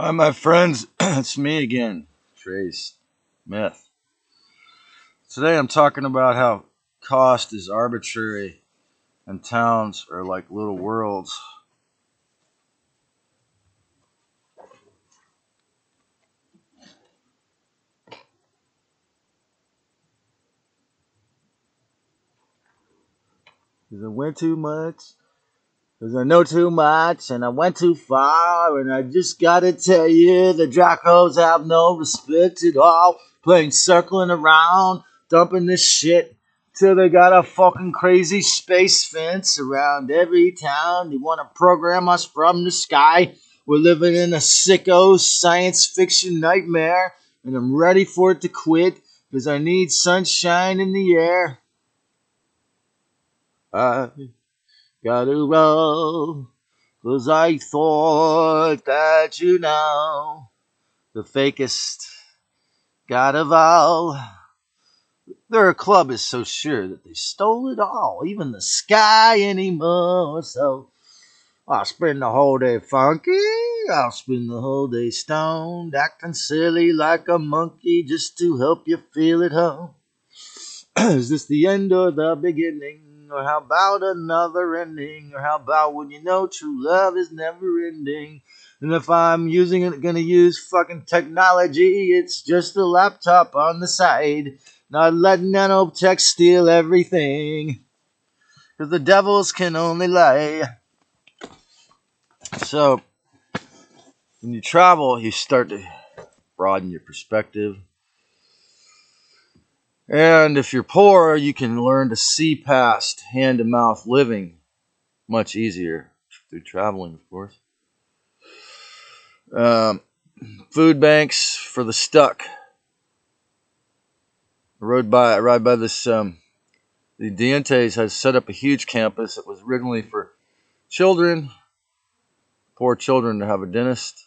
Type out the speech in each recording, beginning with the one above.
Hi, my friends. It's me again, Trace Meth. Today I'm talking about how cost is arbitrary and towns are like little worlds. Because I went too much, because I know too much, and I went too far, and I just gotta tell you, the Dracos have no respect at all. Playing circling around, dumping this shit till they got a fucking crazy space fence around every town. They want to program us from the sky. We're living in a sicko science fiction nightmare, and I'm ready for it to quit because I need sunshine in the air. I gotta roll, 'cause I thought that the fakest got of all. Their club is so sure that they stole it all, even the sky anymore. So I'll spend the whole day funky, I'll spend the whole day stoned, acting silly like a monkey just to help you feel at home. Is this the end or the beginning? Or how about another ending? Or how about when you know true love is never ending? And if I'm gonna use fucking technology, it's just a laptop on the side. Not letting nanotech steal everything. Cause the devils can only lie. So, when you travel, you start to broaden your perspective. And if you're poor, you can learn to see past hand to mouth living much easier through traveling, of course. Um, Food banks for the stuck. I ride by this. The Dientes has set up a huge campus. It was originally for children, poor children, to have a dentist.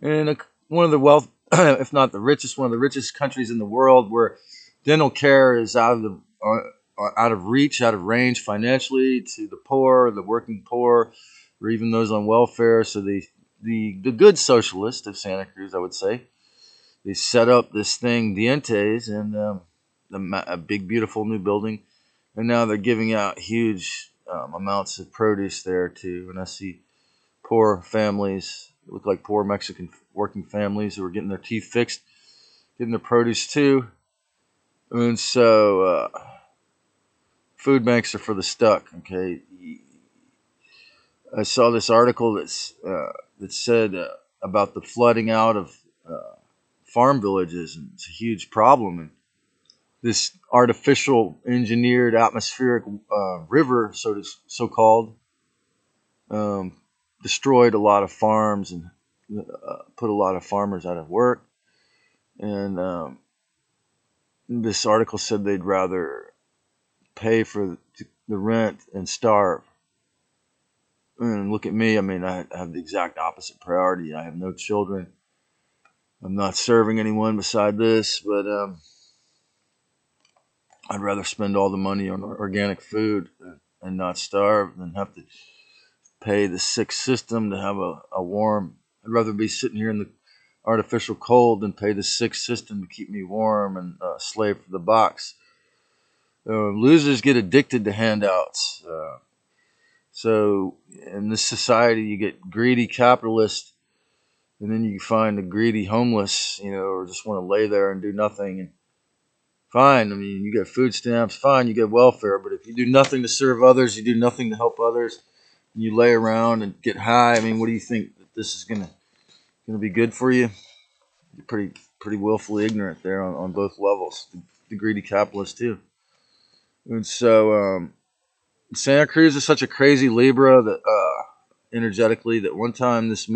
In one of the if not the richest, one of the richest countries in the world, where dental care is out of reach, out of range financially to the poor, the working poor, or even those on welfare. So the good socialists of Santa Cruz, I would say, they set up this thing, Dientes, and a big, beautiful new building, and now they're giving out huge amounts of produce there too. And I see poor families, look like poor Mexican working families who are getting their teeth fixed, getting their produce too. And so food banks are for the stuck. Okay, I saw this article that said about the flooding out of farm villages, and it's a huge problem. And this artificial engineered atmospheric river, so called, um, destroyed a lot of farms and put a lot of farmers out of work. And this article said they'd rather pay for the rent and starve. And look at me. I mean, I have the exact opposite priority. I have no children. I'm not serving anyone beside this, but I'd rather spend all the money on organic food and not starve than have to pay the sick system to have a warm. I'd rather be sitting here in the artificial cold than pay the sick system to keep me warm and slave for the box. Losers get addicted to handouts. So in this society, you get greedy capitalists, and then you find the greedy homeless, or just want to lay there and do nothing. And fine, I mean, you get food stamps, fine, you get welfare, but if you do nothing to serve others, you do nothing to help others, and you lay around and get high, I mean, what do you think that this is gonna be good for you? You're pretty willfully ignorant there on both levels. The greedy capitalist too. And so Santa Cruz is such a crazy Libra that energetically, that one time this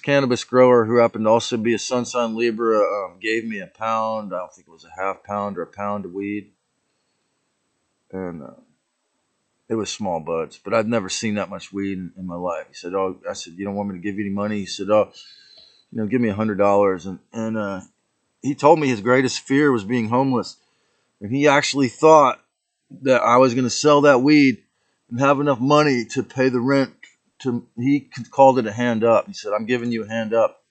cannabis grower who happened to also be a sun sign Libra, gave me a pound. I don't think it was a half pound or a pound of weed, and it was small buds. But I'd never seen that much weed in my life. He said, "Oh," I said, "You don't want me to give you any money?" He said, "Oh, give me $100." And he told me his greatest fear was being homeless, and he actually thought that I was going to sell that weed and have enough money to pay the rent he called it a hand up. He said, "I'm giving you a hand up."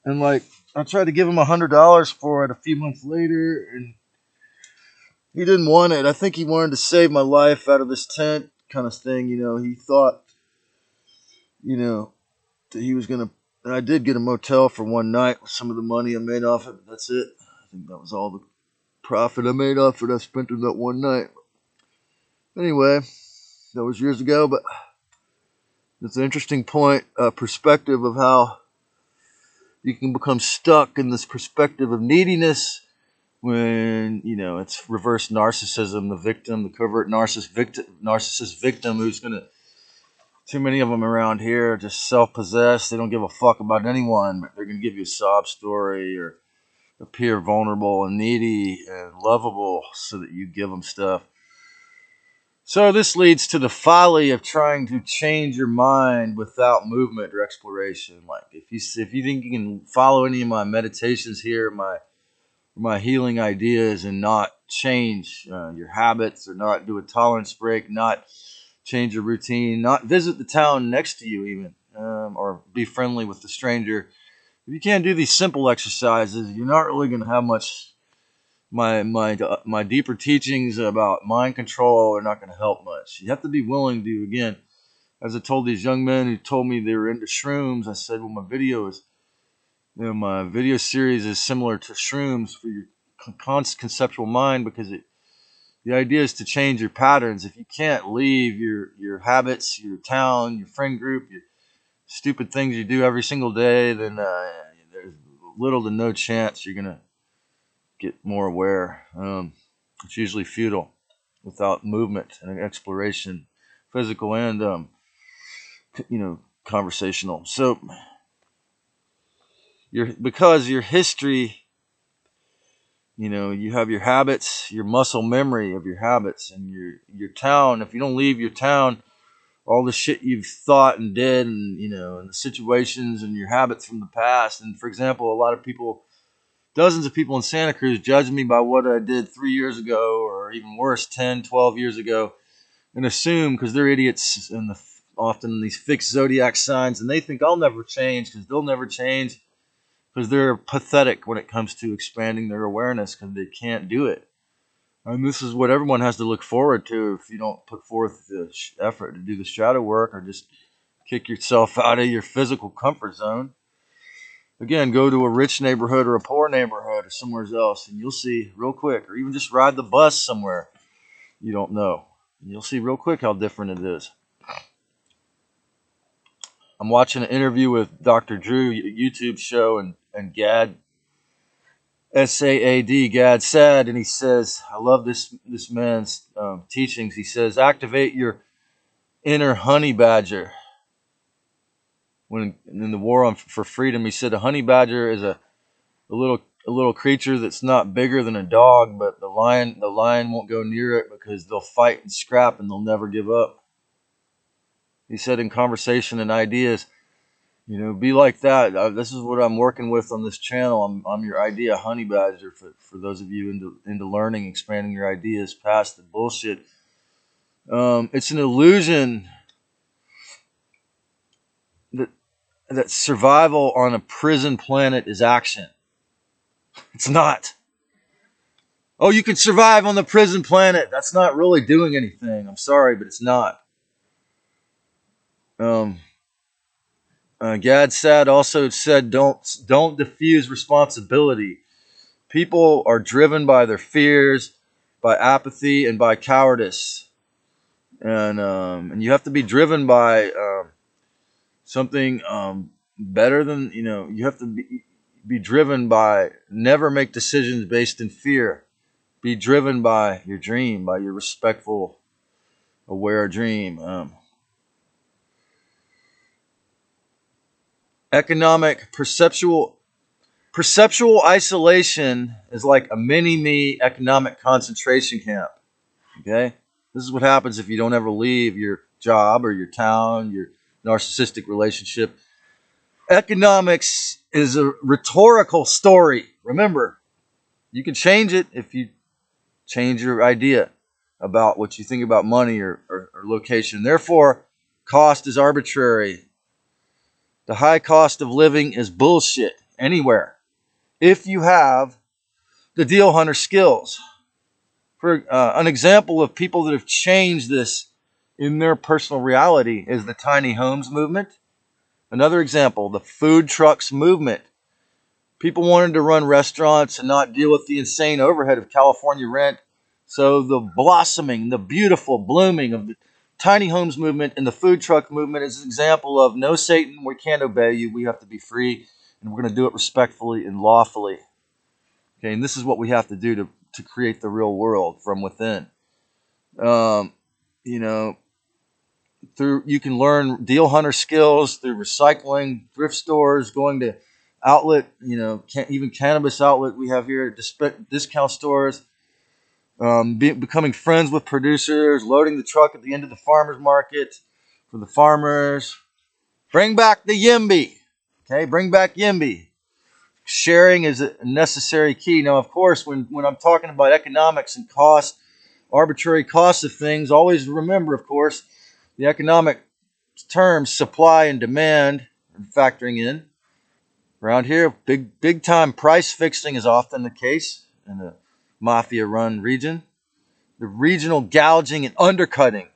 And like, I tried to give him $100 for it a few months later, and he didn't want it. I think he wanted to save my life out of this tent kind of thing. He thought, that he was gonna. And I did get a motel for one night with some of the money I made off it. But that's it. I think that was all the profit I made off it. I spent in that one night. Anyway, that was years ago, but it's an interesting point, perspective of how you can become stuck in this perspective of neediness when, it's reverse narcissism, the victim, the covert narcissist victim who's going to, too many of them around here are just self-possessed. They don't give a fuck about anyone, but they're going to give you a sob story or appear vulnerable and needy and lovable so that you give them stuff. So this leads to the folly of trying to change your mind without movement or exploration. Like if you think you can follow any of my meditations here, my healing ideas, and not change your habits, or not do a tolerance break, not change your routine, not visit the town next to you even, or be friendly with the stranger. If you can't do these simple exercises, you're not really going to have much. My deeper teachings about mind control are not going to help much. You have to be willing to, again, as I told these young men who told me they were into shrooms, I said, well, my video series is similar to shrooms for your conceptual mind, because the idea is to change your patterns. If you can't leave your habits, your town, your friend group, your stupid things you do every single day, then there's little to no chance you're going to get more aware. It's usually futile without movement and exploration, physical and conversational. So because your history, you have your habits, your muscle memory of your habits, and your town. If you don't leave your town, all the shit you've thought and did, and the situations and your habits from the past. And for example, dozens of people in Santa Cruz judge me by what I did 3 years ago, or even worse, 10, 12 years ago, and assume, because they're idiots and often these fixed zodiac signs, and they think I'll never change because they'll never change, because they're pathetic when it comes to expanding their awareness, because they can't do it. And this is what everyone has to look forward to if you don't put forth the effort to do the shadow work, or just kick yourself out of your physical comfort zone. Again, go to a rich neighborhood or a poor neighborhood or somewhere else, and you'll see real quick, or even just ride the bus somewhere you don't know. And you'll see real quick how different it is. I'm watching an interview with Dr. Drew, YouTube show, and Gad, S-A-A-D, Gad Saad, and he says, I love this man's teachings. He says, activate your inner honey badger. When in the war for freedom, he said a honey badger is a little creature that's not bigger than a dog, but the lion won't go near it because they'll fight and scrap and they'll never give up. He said in conversation and ideas, be like that. This is what I'm working with on this channel. I'm your idea honey badger for those of you into learning, expanding your ideas past the bullshit. It's an illusion that survival on a prison planet is action. It's not. Oh, you can survive on the prison planet. That's not really doing anything. I'm sorry, but it's not. Gad Saad also said, don't diffuse responsibility. People are driven by their fears, by apathy, and by cowardice. And you have to be driven by something better than, you have to be driven by never make decisions based in fear. Be driven by your dream, by your respectful, aware dream. Economic perceptual isolation is like a mini-me economic concentration camp. Okay? This is what happens if you don't ever leave your job or your town, your narcissistic relationship. Economics is a rhetorical story. Remember, you can change it if you change your idea about what you think about money or location. Therefore, Cost is arbitrary. The high cost of living is bullshit anywhere if you have the deal hunter skills. For an example of people that have changed this in their personal reality is the tiny homes movement. Another example, the food trucks movement. People wanted to run restaurants and not deal with the insane overhead of California rent. So the blossoming, the beautiful blooming of the tiny homes movement and the food truck movement is an example of no, Satan, we can't obey you. We have to be free, and we're going to do it respectfully and lawfully. Okay, and this is what we have to do to create the real world from within. You know, through you can learn deal hunter skills through recycling, thrift stores, going to outlet, even cannabis outlet we have here, discount stores, becoming friends with producers, loading the truck at the end of the farmer's market for the farmers. Bring back the YIMBY. Okay, bring back YIMBY. Sharing is a necessary key. Now, of course, when I'm talking about economics and cost, arbitrary costs of things, always remember, of course, the economic terms, supply and demand, factoring in. Around here, big time price fixing is often the case in a mafia-run region. The regional gouging and undercutting.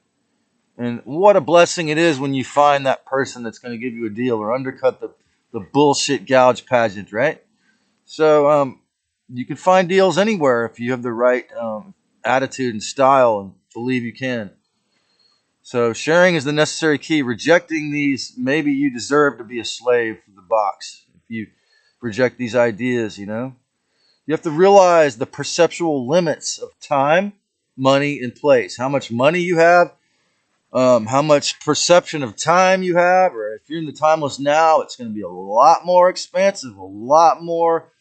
And what a blessing it is when you find that person that's going to give you a deal or undercut the bullshit gouge pageant, right? So you can find deals anywhere if you have the right attitude and style and believe you can. So sharing is the necessary key. Rejecting these, maybe you deserve to be a slave for the box. If you reject these ideas, you have to realize the perceptual limits of time, money, and place. How much money you have, how much perception of time you have, or if you're in the timeless now, it's going to be a lot more expansive, a lot more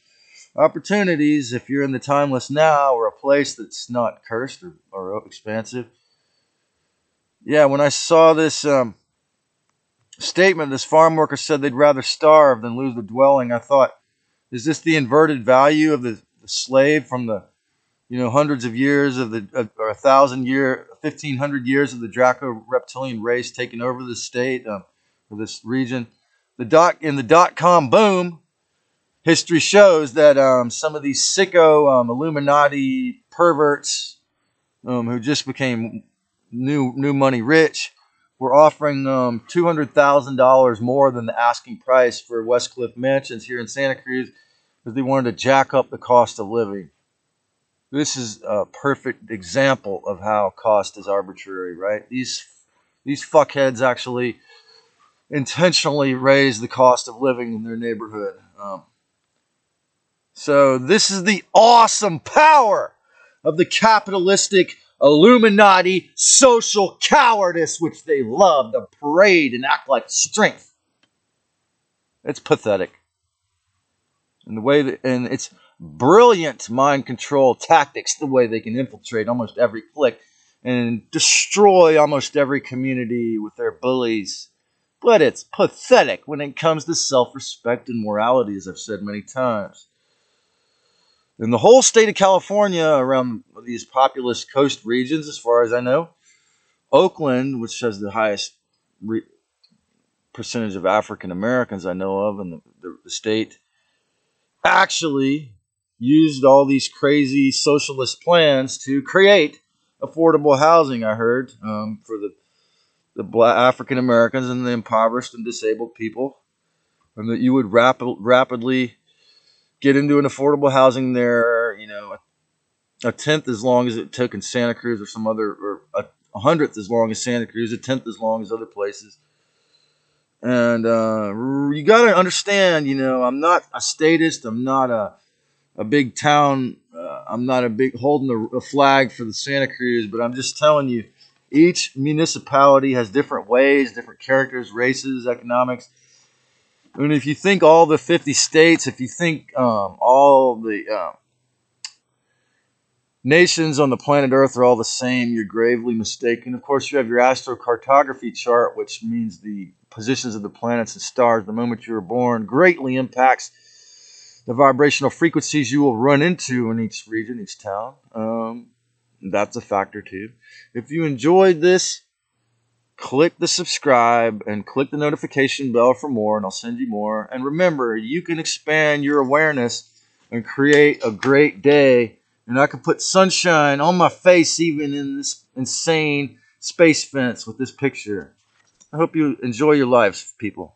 opportunities if you're in the timeless now or a place that's not cursed or expansive. Yeah, when I saw this statement, this farm worker said they'd rather starve than lose the dwelling, I thought, is this the inverted value of the slave from the hundreds of years of or 1,500 years of the Draco reptilian race taking over the state or this region? In the dot-com boom, history shows that some of these sicko Illuminati perverts who just became new money rich were offering $200,000 more than the asking price for Westcliff Mansions here in Santa Cruz because they wanted to jack up the cost of living. This is a perfect example of how cost is arbitrary, right? These fuckheads actually intentionally raise the cost of living in their neighborhood. So this is the awesome power of the capitalistic Illuminati social cowardice, which they love to parade and act like strength. It's pathetic. And it's brilliant mind control tactics, the way they can infiltrate almost every clique and destroy almost every community with their bullies. But it's pathetic when it comes to self-respect and morality, as I've said many times. In the whole state of California, around these populous coast regions, as far as I know, Oakland, which has the highest percentage of African Americans I know of in the state, actually used all these crazy socialist plans to create affordable housing, I heard, for the Black African Americans and the impoverished and disabled people, and that you would rapidly get into an affordable housing there, a tenth as long as it took in Santa Cruz or a hundredth as long as Santa Cruz, a tenth as long as other places. And you got to understand, I'm not a statist. I'm not a big town. I'm not a big holding a flag for the Santa Cruz, but I'm just telling you, each municipality has different ways, different characters, races, economics. I mean, if you think all the 50 states, if you think all the nations on the planet Earth are all the same, you're gravely mistaken. Of course, you have your astrocartography chart, which means the positions of the planets and stars the moment you were born, greatly impacts the vibrational frequencies you will run into in each region, each town. That's a factor too. If you enjoyed this click the subscribe and click the notification bell for more, and I'll send you more. And remember, you can expand your awareness and create a great day. And I can put sunshine on my face even in this insane space fence with this picture. I hope you enjoy your lives, people.